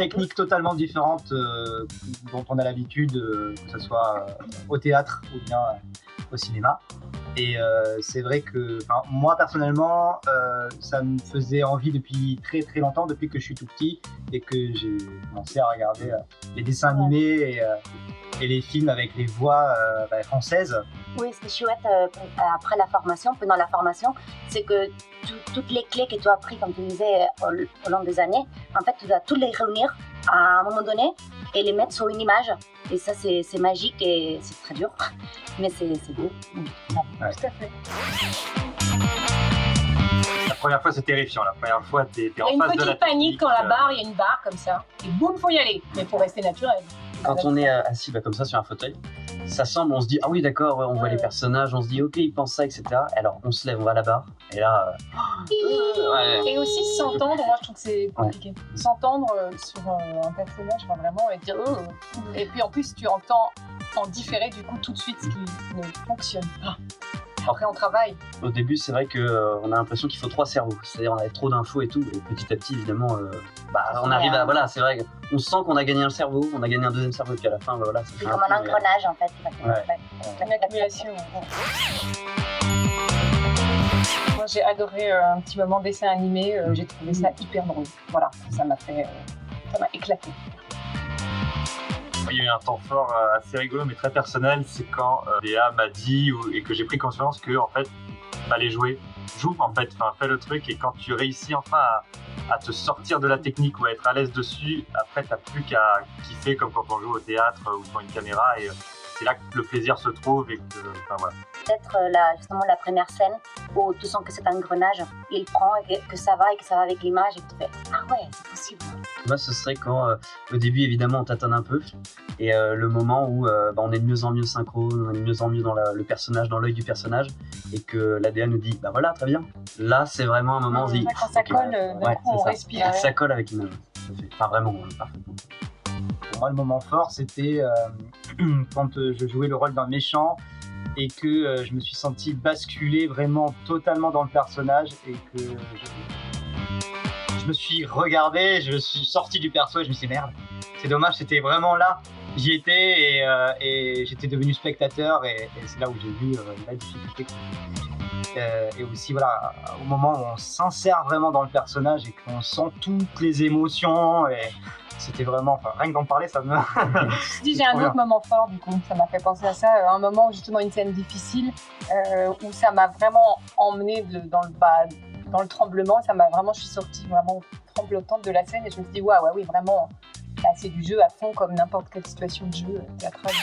techniques totalement différentes dont on a l'habitude, que ce soit au théâtre ou bien au cinéma. Et c'est vrai que moi personnellement, ça me faisait envie depuis très très longtemps, depuis que je suis tout petit et que j'ai commencé à regarder les dessins animés et les films avec les voix françaises. Oui, ce qui est chouette après la formation, pendant la formation, c'est que toutes les clés que tu as apprises, comme tu disais, au long des années, en fait, tu dois toutes les réunir à un moment donné et les mettre sur une image. Et ça, c'est magique et c'est très dur, mais c'est beau. Ouais. Tout à fait. La première fois, c'est terrifiant. La première fois, t'es en face de la Il y a une petite panique quand la barre, il y a une barre comme ça. Et boum, faut y aller. Mais faut rester naturel. Quand on est assis comme ça sur un fauteuil, ça semble, on se dit ah oui d'accord, on voit les personnages, on se dit ok ils pensent ça, etc. Alors on se lève, on va à la barre et là. Et aussi s'entendre, moi je trouve que c'est compliqué. S'entendre sur un personnage, vraiment, et dire et puis en plus tu entends en différé du coup tout de suite ce qui ne fonctionne pas. Après on travaille. Au début c'est vrai qu'on a l'impression qu'il faut 3 cerveaux, c'est-à-dire on a trop d'infos et tout, et petit à petit évidemment on arrive à voilà, c'est vrai qu'on sent qu'on a gagné un cerveau, on a gagné un deuxième cerveau, puis à la fin voilà. C'est comme un engrenage en fait. Une accumulation. Moi j'ai adoré un petit moment dessin animé, j'ai trouvé ça hyper drôle. Voilà, ça m'a éclaté. Il y a eu un temps fort assez rigolo mais très personnel, c'est quand Léa m'a dit et que j'ai pris conscience que en fait fallait jouer. Joue en fait, fais le truc et quand tu réussis enfin à te sortir de la technique ou à être à l'aise dessus, après t'as plus qu'à kiffer comme quand on joue au théâtre ou devant une caméra et c'est là que le plaisir se trouve et que voilà. Peut-être justement la première scène où tu sens que c'est un engrenage, il prend et que ça va avec l'image et que tu fais ah ouais c'est possible. Moi ce serait quand au début évidemment on tâtonne un peu et le moment où on est de mieux en mieux synchrone, on est de mieux en mieux dans le personnage, dans l'œil du personnage et que l'ADA nous dit bah voilà très bien. Là c'est vraiment un moment où on se dit quand ça colle, d'un coup on respire. Ça colle avec l'image. Enfin vraiment parfaitement. Pour moi le moment fort c'était quand je jouais le rôle d'un méchant et que je me suis senti basculer vraiment totalement dans le personnage et que je me suis regardé, je suis sorti du perso et je me suis dit merde, c'est dommage, c'était vraiment là, j'y étais et j'étais devenu spectateur et c'est là où j'ai vu la difficulté. Et aussi voilà, au moment où on s'insère vraiment dans le personnage et qu'on sent toutes les émotions et c'était vraiment, rien que d'en parler ça me... J'ai un autre moment fort du coup, ça m'a fait penser à ça, un moment justement une scène difficile où ça m'a vraiment emmené dans le tremblement, je suis sortie vraiment tremblotante de la scène et je me suis dit waouh, oui vraiment, là, c'est du jeu à fond comme n'importe quelle situation de jeu théâtral.